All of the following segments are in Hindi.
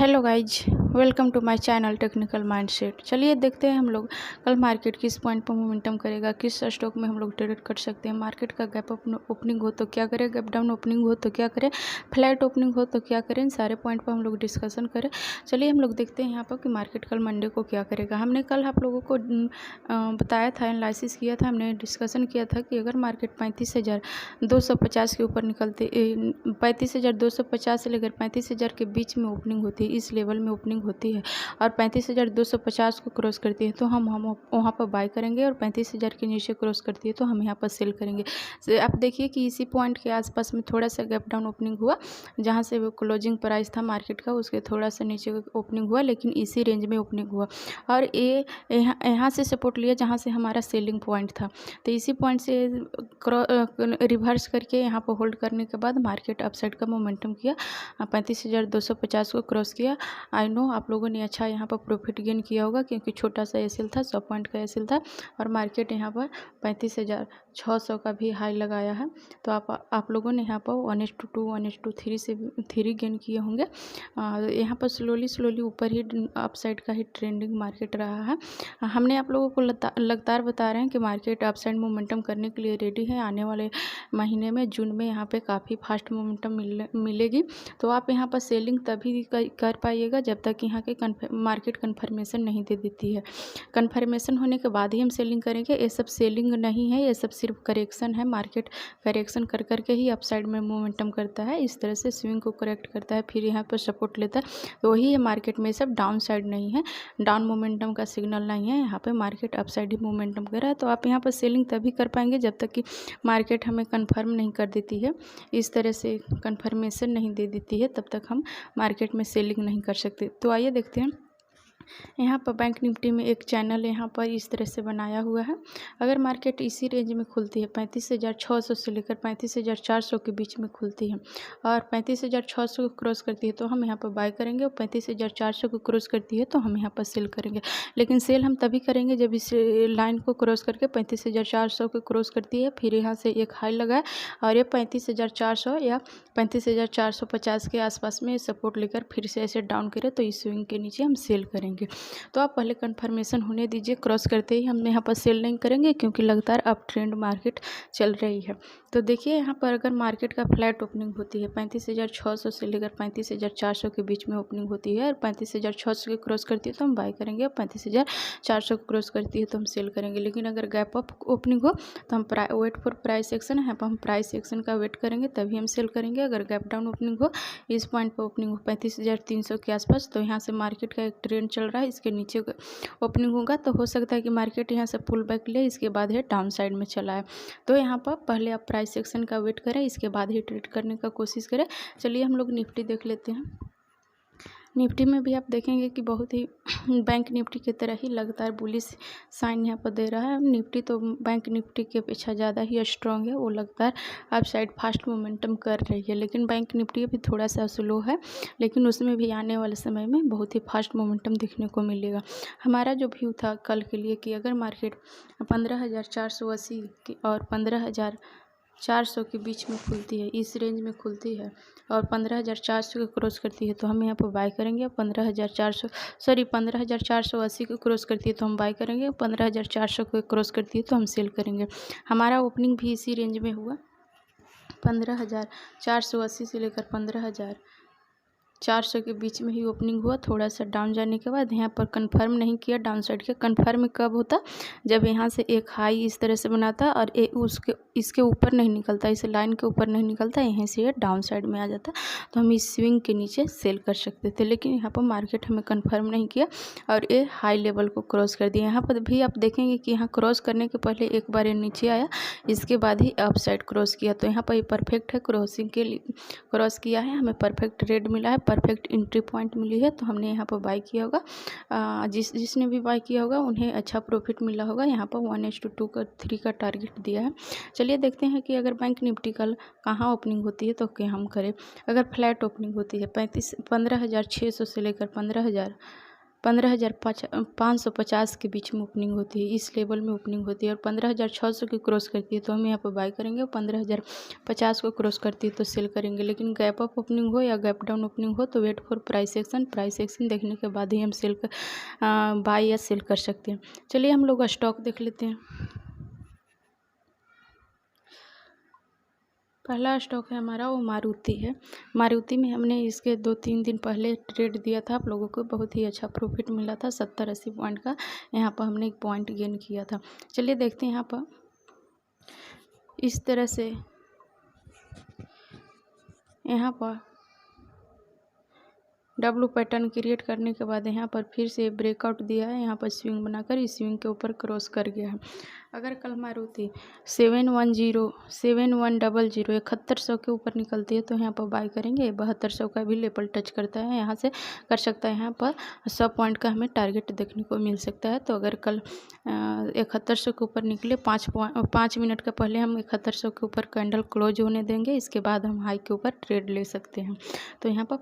Hello guys, welcome to my channel technical mindset. चलिए देखते हैं हम लोग कल मार्केट किस पॉइंट पर मोमेंटम करेगा, किस स्टॉक में हम लोग ट्रेड कर सकते हैं। मार्केट का गैप ओपनिंग हो तो क्या करें, गैप डाउन ओपनिंग हो तो क्या करें, फ्लैट ओपनिंग हो तो क्या करें, इन सारे पॉइंट पर हम लोग डिस्कशन करें। चलिए हम लोग देखते हैं यहाँ पर कि मार्केट कल मंडे को क्या करेगा। हमने कल आप लोगों को बताया था, एनालिसिस किया था, हमने डिस्कशन किया था कि अगर मार्केट 35,250 के ऊपर निकलते 35,250 से लेकर 35,000 के बीच में ओपनिंग होती है, इस लेवल में ओपनिंग होती है और 35,250 को क्रॉस करती है तो हम वहाँ पर बाय करेंगे, और 35,000 के नीचे क्रॉस करती है तो हम यहाँ पर सेल करेंगे। आप देखिए कि इसी पॉइंट के आसपास में थोड़ा सा गैप डाउन ओपनिंग हुआ, जहाँ से वो क्लोजिंग प्राइस था मार्केट का उसके थोड़ा सा नीचे ओपनिंग हुआ, लेकिन इसी रेंज में ओपनिंग हुआ और ये यहाँ से सपोर्ट लिया जहाँ से हमारा सेलिंग पॉइंट था। तो इसी पॉइंट से रिवर्स करके यहाँ पर होल्ड करने के बाद मार्केट अपसाइड का मोमेंटम किया, 35,250 को क्रॉस किया। आई नो आप लोगों ने अच्छा यहाँ पर प्रॉफिट गेन किया होगा, क्योंकि छोटा सा एसएल था, 100 पॉइंट का एसएल था और मार्केट यहाँ पर 35,600 का भी हाई लगाया है। तो आप लोगों ने यहाँ पर 1:2 1:3 से 3 गेन किए होंगे। यहाँ पर स्लोली ऊपर ही अपसाइड का ही ट्रेंडिंग मार्केट रहा है। हमने आप लोगों को लगातार बता रहे हैं कि मार्केट अपसाइड मोमेंटम करने के लिए रेडी है। आने वाले महीने में जून में यहाँ पे काफ़ी फास्ट मोमेंटम मिलेगी। तो आप यहाँ पर सेलिंग तभी कर पाइएगा जब तक यहाँ के मार्केट कन्फर्मेशन नहीं दे देती है। कन्फर्मेशन होने के बाद ही हम सेलिंग करेंगे। ये सब सेलिंग नहीं है, ये सब सिर्फ करेक्शन है। मार्केट करेक्शन कर करके ही अपसाइड में मोमेंटम करता है, इस तरह से स्विंग को करेक्ट करता है, फिर यहाँ पर सपोर्ट लेता है। तो वही है मार्केट में, सब डाउन साइड नहीं है, डाउन मोमेंटम का सिग्नल नहीं है। यहाँ पे मार्केट अपसाइड ही मोमेंटम कर रहा है। तो आप यहाँ पर सेलिंग तभी कर पाएंगे जब तक कि मार्केट हमें कन्फर्म नहीं कर देती है, इस तरह से कन्फर्मेशन नहीं दे देती है, तब तक हम मार्केट में सेलिंग नहीं कर सकते। तो आइए देखते हैं। यहाँ पर बैंक निफ्टी में एक चैनल यहाँ पर इस तरह से बनाया हुआ है। अगर मार्केट इसी रेंज में खुलती है, 35,600 से लेकर 35,400 के बीच में खुलती है और 35,600 को क्रॉस करती है तो हम यहाँ पर बाय करेंगे, और 35,400 को क्रॉस करती है तो हम यहाँ पर सेल करेंगे। लेकिन सेल हम तभी करेंगे जब इस लाइन को क्रॉस करके 35,400 को क्रॉस करती है, फिर यहाँ से एक हाई लगाए और ये 35,400 या 35,450 के आसपास में सपोर्ट लेकर फिर से ऐसे डाउन करे तो इस स्विंग के नीचे हम सेल करेंगे। तो आप पहले कंफर्मेशन होने दीजिए, क्रॉस करते ही हम यहाँ पर सेल नहीं करेंगे, क्योंकि लगातार अप ट्रेंड मार्केट चल रही है। तो देखिए यहाँ पर अगर मार्केट का फ्लैट ओपनिंग होती है, 35,600 से लेकर 35,400 के बीच में ओपनिंग होती है और 35,600 के क्रॉस करती है तो हम बाय करेंगे, और 35,400 को क्रॉस करती है तो हम सेल करेंगे। लेकिन अगर गैप अप ओपनिंग हो तो हम वेट फॉर प्राइस एक्शन है, हम प्राइस एक्शन का वेट करेंगे तभी हम सेल करेंगे। अगर गैप डाउन ओपनिंग हो, इस पॉइंट पर ओपनिंग हो 35,300 के आसपास, तो यहाँ से मार्केट का एक ट्रेंड चल रहा है, इसके नीचे ओपनिंग होगा तो हो सकता है कि मार्केट यहाँ से पुल बैक ले, इसके बाद है डाउन साइड में चला है। तो यहाँ पर पहले आप प्राइस सेक्शन का वेट करें, इसके बाद ही ट्रेड करने का कोशिश करें। चलिए हम लोग निफ्टी देख लेते हैं। निफ्टी में भी आप देखेंगे कि बहुत ही बैंक निफ्टी की तरह ही लगातार बुलिश साइन यहाँ पर दे रहा है। निफ्टी तो बैंक निफ्टी के अपेक्षा ज़्यादा ही स्ट्रॉन्ग है, वो लगातार अप साइड फास्ट मोमेंटम कर रही है। लेकिन बैंक निफ्टी भी थोड़ा सा स्लो है, लेकिन उसमें भी आने वाले समय में बहुत ही फास्ट मोमेंटम देखने को मिलेगा। हमारा जो व्यू था कल के लिए कि अगर मार्केट 15,480 और 15,400 के बीच में खुलती है, इस रेंज में खुलती है और 15,400 को क्रॉस करती है तो हम यहाँ पर बाय करेंगे। 15,480 को क्रॉस करती है तो हम बाय करेंगे, 15,400 को क्रॉस करती है तो हम सेल करेंगे। हमारा ओपनिंग भी इसी रेंज में हुआ, 15,480 से लेकर 15,400 के बीच में ही ओपनिंग हुआ। थोड़ा सा डाउन जाने के बाद यहाँ पर कंफर्म नहीं किया डाउन साइड के। कंफर्म कब होता, जब यहाँ से एक हाई इस तरह से बनाता और इसके ऊपर नहीं निकलता, इस लाइन के ऊपर नहीं निकलता, यहीं से ये डाउन साइड में आ जाता तो हम इस स्विंग के नीचे सेल कर सकते थे। लेकिन यहाँ पर मार्केट हमें कंफर्म नहीं किया और ये हाई लेवल को क्रॉस कर दिया। यहाँ पर भी आप देखेंगे कि यहाँ क्रॉस करने के पहले एक बार ये नीचे आया, इसके बाद ही अप साइड क्रॉस किया। तो यहाँ पर ये परफेक्ट है, क्रॉसिंग के लिए क्रॉस किया है, हमें परफेक्ट रेट मिला है, परफेक्ट एंट्री पॉइंट मिली है, तो हमने यहाँ पर बाय किया होगा। जिसने भी बाय किया होगा उन्हें अच्छा प्रॉफिट मिला होगा। यहाँ पर 1:2 का 3 का टारगेट दिया है। चलिए देखते हैं कि अगर बैंक निफ्टी कल कहाँ ओपनिंग होती है तो क्या हम करें। अगर फ्लैट ओपनिंग होती है 15,600 से लेकर 15,550 के बीच में ओपनिंग होती है, इस लेवल में ओपनिंग होती है और 15,600 की क्रॉस करती है तो हम यहाँ पर बाय करेंगे। 15,050 को क्रॉस करती है तो सेल करेंगे। लेकिन गैप अप ओपनिंग हो या गैप डाउन ओपनिंग हो तो वेट फॉर प्राइस एक्शन देखने के बाद ही हम बाय या सेल कर सकते हैं। चलिए हम लोग स्टॉक देख लेते हैं। पहला स्टॉक है हमारा वो मारुति है। मारुति में हमने इसके 2-3 दिन पहले ट्रेड दिया था, आप लोगों को बहुत ही अच्छा प्रॉफिट मिला था 70-80 पॉइंट का। यहाँ पर हमने 1 पॉइंट गेन किया था। चलिए देखते हैं यहाँ पर इस तरह से यहाँ पर डब्लू पैटर्न क्रिएट करने के बाद यहाँ पर फिर से ब्रेकआउट दिया है। यहाँ पर स्विंग बनाकर इस स्विंग के ऊपर क्रॉस कर गया है। अगर कल मारुति 7100 7100 के ऊपर निकलती है तो यहाँ पर बाय करेंगे। 7200 का भी लेवल टच करता है, यहाँ से कर सकता है। यहाँ पर 100 पॉइंट का हमें टारगेट देखने को मिल सकता है। तो अगर कल 7100 के ऊपर निकले 5 मिनट का पहले हम 7100 के ऊपर कैंडल क्लोज होने देंगे, इसके बाद हम हाई के ऊपर ट्रेड ले सकते हैं। तो यहाँ पर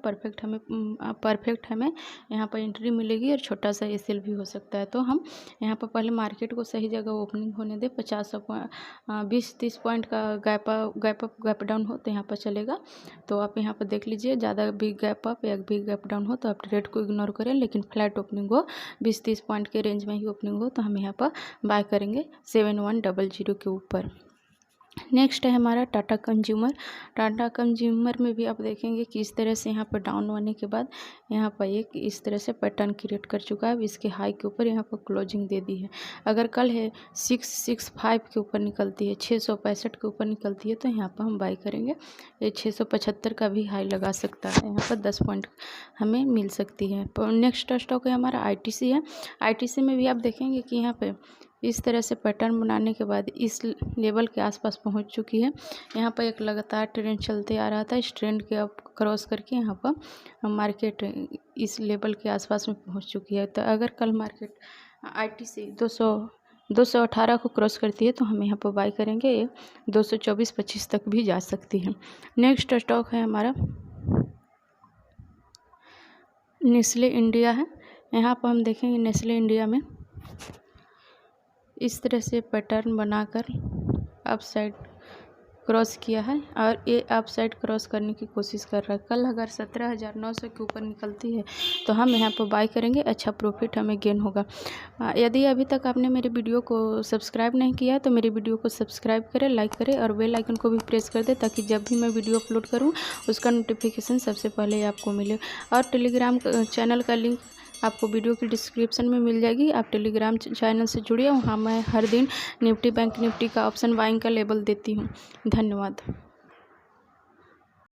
परफेक्ट हमें यहाँ पर एंट्री मिलेगी और छोटा सा एसएल भी हो सकता है। तो हम यहाँ पर पहले मार्केट को सही जगह ओपनिंग होने दे। 20-30 पॉइंट का गैप डाउन हो तो यहाँ पर चलेगा। तो आप यहाँ पर देख लीजिए, ज़्यादा बिग गैप अप या बिग गैप डाउन हो तो आप ट्रेड को इग्नोर करें। लेकिन फ्लैट ओपनिंग हो 20-30 पॉइंट के रेंज में ही ओपनिंग हो तो हम यहाँ पर बाय करेंगे 7100 के ऊपर। नेक्स्ट है हमारा टाटा कंज्यूमर। टाटा कंज्यूमर में भी आप देखेंगे कि इस तरह से यहाँ पर डाउन होने के बाद यहाँ पर एक इस तरह से पैटर्न क्रिएट कर चुका है। अब इसके हाई के ऊपर यहाँ पर क्लोजिंग दे दी है। अगर कल है 665 के ऊपर निकलती है, 665 के ऊपर निकलती है तो यहाँ पर हम बाय करेंगे। ये 675 का भी हाई लगा सकता है, यहाँ पर 10 पॉइंट हमें मिल सकती है। नेक्स्ट स्टॉक है हमारा आईटीसी है। आईटीसी में भी आप देखेंगे कि यहाँ पर इस तरह से पैटर्न बनाने के बाद इस लेवल के आसपास पहुंच चुकी है। यहाँ पर एक लगातार ट्रेंड चलते आ रहा था, इस ट्रेंड के अब क्रॉस करके यहाँ पर मार्केट इस लेवल के आसपास में पहुंच चुकी है। तो अगर कल मार्केट आईटीसी 218 को क्रॉस करती है तो हम यहाँ पर बाय करेंगे। 224-25 तक भी जा सकती है। नेक्स्ट स्टॉक है हमारा नेस्ले इंडिया है। यहाँ पर हम देखेंगे नेस्ले इंडिया में इस तरह से पैटर्न बनाकर अप साइड क्रॉस किया है और ये अप साइड क्रॉस करने की कोशिश कर रहा है। कल अगर 17,900 के ऊपर निकलती है तो हम यहाँ पर बाय करेंगे, अच्छा प्रॉफिट हमें गेन होगा। यदि अभी तक आपने मेरे वीडियो को सब्सक्राइब नहीं किया है तो मेरे वीडियो को सब्सक्राइब करें, लाइक करें और बेल आइकन को भी प्रेस कर दें ताकि जब भी मैं वीडियो अपलोड करूँ उसका नोटिफिकेशन सबसे पहले आपको मिले। और टेलीग्राम चैनल का लिंक आपको वीडियो की डिस्क्रिप्शन में मिल जाएगी। आप टेलीग्राम चैनल से जुड़िए, वहाँ मैं हर दिन निफ्टी बैंक निफ्टी का ऑप्शन बाइंग का लेबल देती हूँ। धन्यवाद।